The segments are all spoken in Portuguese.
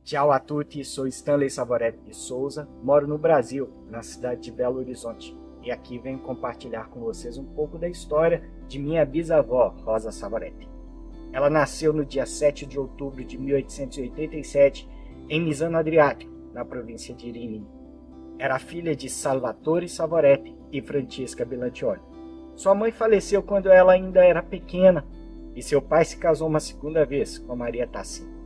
Ciao a tutti, sou Stanley Savoretti de Souza, moro no Brasil, na cidade de Belo Horizonte, e aqui venho compartilhar com vocês um pouco da história de minha bisavó, Rosa Savoretti. Ela nasceu no dia 7 de outubro de 1887 em Misano Adriatico, na província de Rimini. Era filha de Salvatore Savoretti e Francisca Belantioli. Sua mãe faleceu quando ela ainda era pequena e seu pai se casou uma segunda vez com Maria Tassin.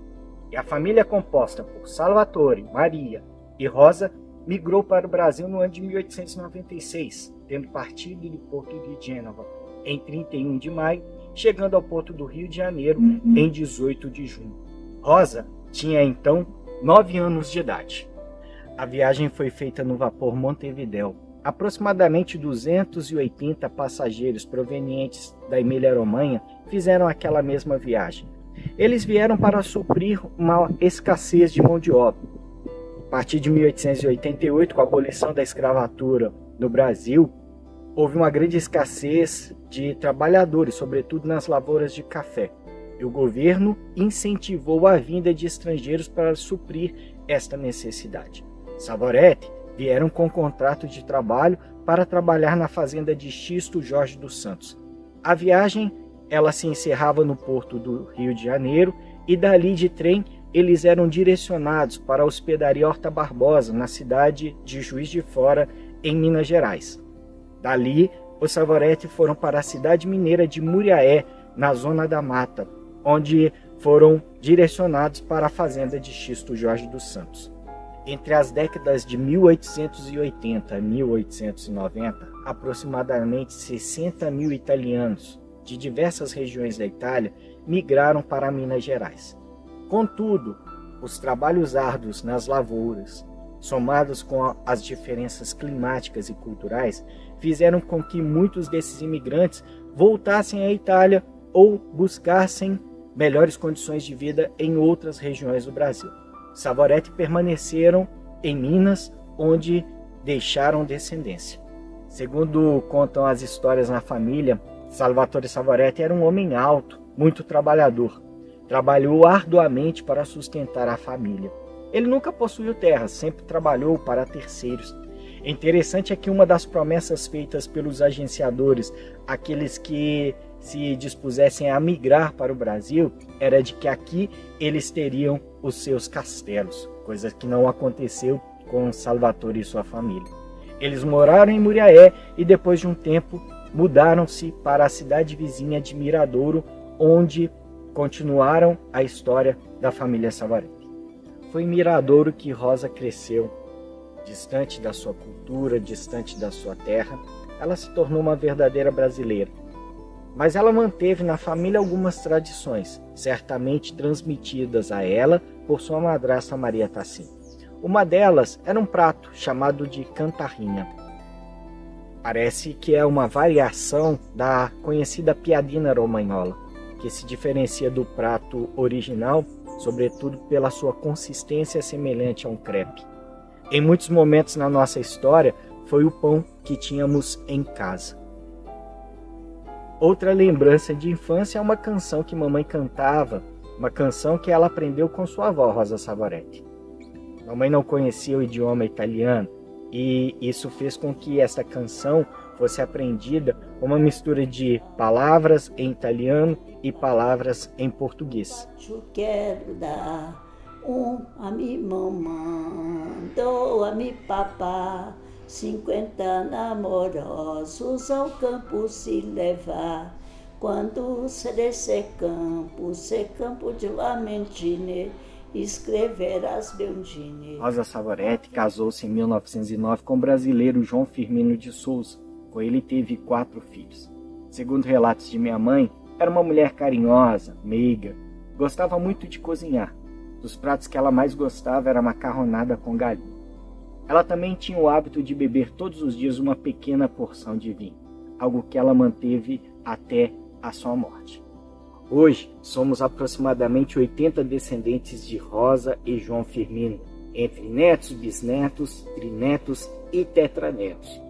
E a família composta por Salvatore, Maria e Rosa migrou para o Brasil no ano de 1896, tendo partido do porto de Gênova em 31 de maio, chegando ao porto do Rio de Janeiro em 18 de junho. Rosa tinha então 9 anos de idade. A viagem foi feita no vapor Montevidéu. Aproximadamente 280 passageiros provenientes da Emília-Romanha fizeram aquela mesma viagem. Eles vieram para suprir uma escassez de mão de obra. A partir de 1888, com a abolição da escravatura no Brasil, houve uma grande escassez de trabalhadores, sobretudo nas lavouras de café. E o governo incentivou a vinda de estrangeiros para suprir esta necessidade. Savoretti vieram com contrato de trabalho para trabalhar na fazenda de xisto Jorge dos Santos. A viagem ela se encerrava no porto do Rio de Janeiro e dali de trem eles eram direcionados para a hospedaria Horta Barbosa, na cidade de Juiz de Fora, em Minas Gerais. Dali, os Savoretti foram para a cidade mineira de Muriaé, na Zona da Mata, onde foram direcionados para a fazenda de xisto Jorge dos Santos. Entre as décadas de 1880 e 1890, aproximadamente 60 mil italianos de diversas regiões da Itália migraram para Minas Gerais. Contudo, os trabalhos árduos nas lavouras, somados com as diferenças climáticas e culturais, fizeram com que muitos desses imigrantes voltassem à Itália ou buscassem melhores condições de vida em outras regiões do Brasil. Savoretti permaneceram em Minas, onde deixaram descendência. Segundo contam as histórias na família, Salvatore Savoretti era um homem alto, muito trabalhador. Trabalhou arduamente para sustentar a família. Ele nunca possuiu terra, sempre trabalhou para terceiros. Interessante é que uma das promessas feitas pelos agenciadores, aqueles que se dispusessem a migrar para o Brasil, era de que aqui eles teriam os seus castelos, coisa que não aconteceu com Salvatore e sua família. Eles moraram em Muriaé e depois de um tempo mudaram-se para a cidade vizinha de Miradouro, onde continuaram a história da família Savoretti. Foi em Miradouro que Rosa cresceu, distante da sua cultura, distante da sua terra. Ela se tornou uma verdadeira brasileira. Mas ela manteve na família algumas tradições, certamente transmitidas a ela por sua madrasta Maria Tassin. Uma delas era um prato chamado de cantarrinha. Parece que é uma variação da conhecida piadina romagnola, que se diferencia do prato original, sobretudo pela sua consistência semelhante a um crepe. Em muitos momentos na nossa história, foi o pão que tínhamos em casa. Outra lembrança de infância é uma canção que mamãe cantava, uma canção que ela aprendeu com sua avó, Rosa Savoretti. Mamãe não conhecia o idioma italiano, e isso fez com que esta canção fosse aprendida com uma mistura de palavras em italiano e palavras em português. Eu quero dar a minha mamãe, a meu papá, 50 namorosos ao campo se levar. Quando se descer campo de lamentine, escreverás Beundine. Rosa Savoretti casou-se em 1909 com o brasileiro João Firmino de Souza. Com ele teve 4 filhos. Segundo relatos de minha mãe, era uma mulher carinhosa, meiga, gostava muito de cozinhar. Dos pratos que ela mais gostava era macarronada com galinha. Ela também tinha o hábito de beber todos os dias uma pequena porção de vinho, algo que ela manteve até a sua morte. Hoje, somos aproximadamente 80 descendentes de Rosa e João Firmino, entre netos, bisnetos, trinetos e tetranetos.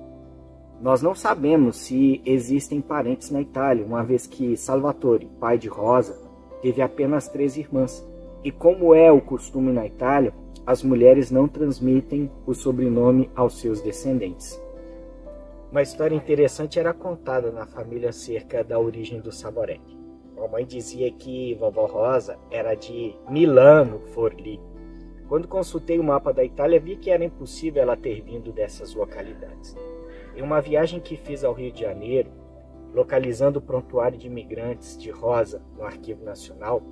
Nós não sabemos se existem parentes na Itália, uma vez que Salvatore, pai de Rosa, teve apenas 3 irmãs. E como é o costume na Itália, as mulheres não transmitem o sobrenome aos seus descendentes. Uma história interessante era contada na família acerca da origem do Savoretti. Mamãe dizia que vovó Rosa era de Milano Forlì. Quando consultei o mapa da Itália, vi que era impossível ela ter vindo dessas localidades. Em uma viagem que fiz ao Rio de Janeiro, localizando o prontuário de imigrantes de Rosa no Arquivo Nacional,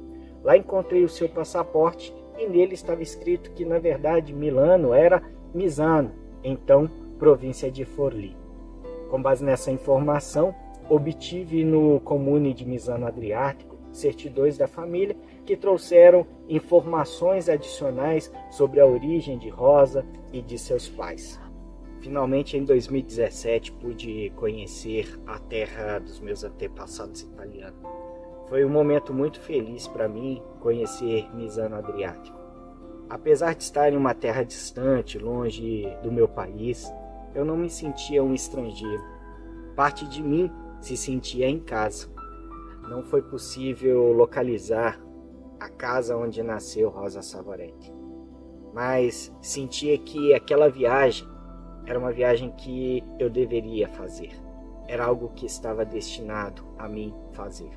lá encontrei o seu passaporte e nele estava escrito que, na verdade, Milano era Misano, então província de Forlì. Com base nessa informação, obtive no Comune de Misano Adriático certidões da família que trouxeram informações adicionais sobre a origem de Rosa e de seus pais. Finalmente, em 2017, pude conhecer a terra dos meus antepassados italianos. Foi um momento muito feliz para mim conhecer Misano Adriático. Apesar de estar em uma terra distante, longe do meu país, eu não me sentia um estrangeiro. Parte de mim se sentia em casa. Não foi possível localizar a casa onde nasceu Rosa Savoretti, mas sentia que aquela viagem era uma viagem que eu deveria fazer. Era algo que estava destinado a mim fazer.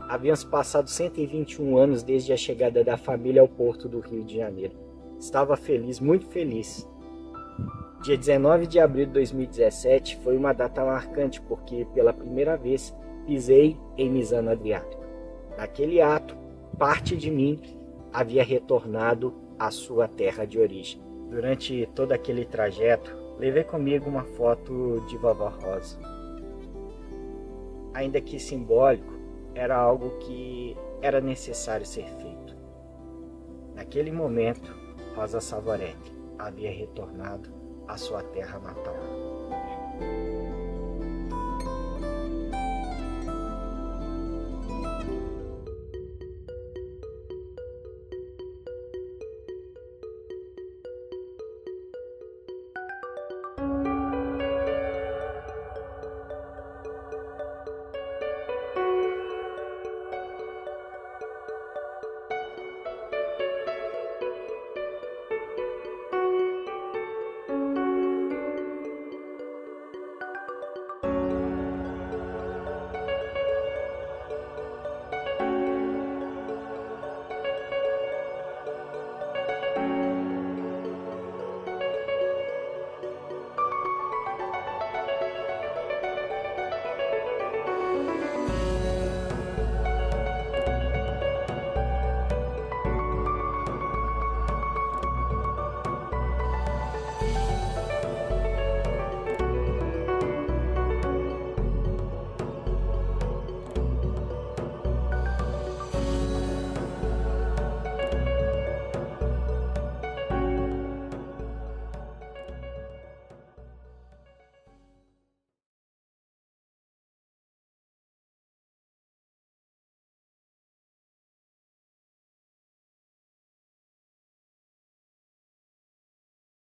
Haviam se passado 121 anos desde a chegada da família ao porto do Rio de Janeiro. Estava feliz, muito feliz. Dia 19 de abril de 2017 foi uma data marcante porque pela primeira vez pisei em Misano Adriático. Naquele ato, parte de mim havia retornado à sua terra de origem. Durante todo aquele trajeto, levei comigo uma foto de vovó Rosa. Ainda que simbólico, era algo que era necessário ser feito. Naquele momento, Rosa Savoretti havia retornado à sua terra natal.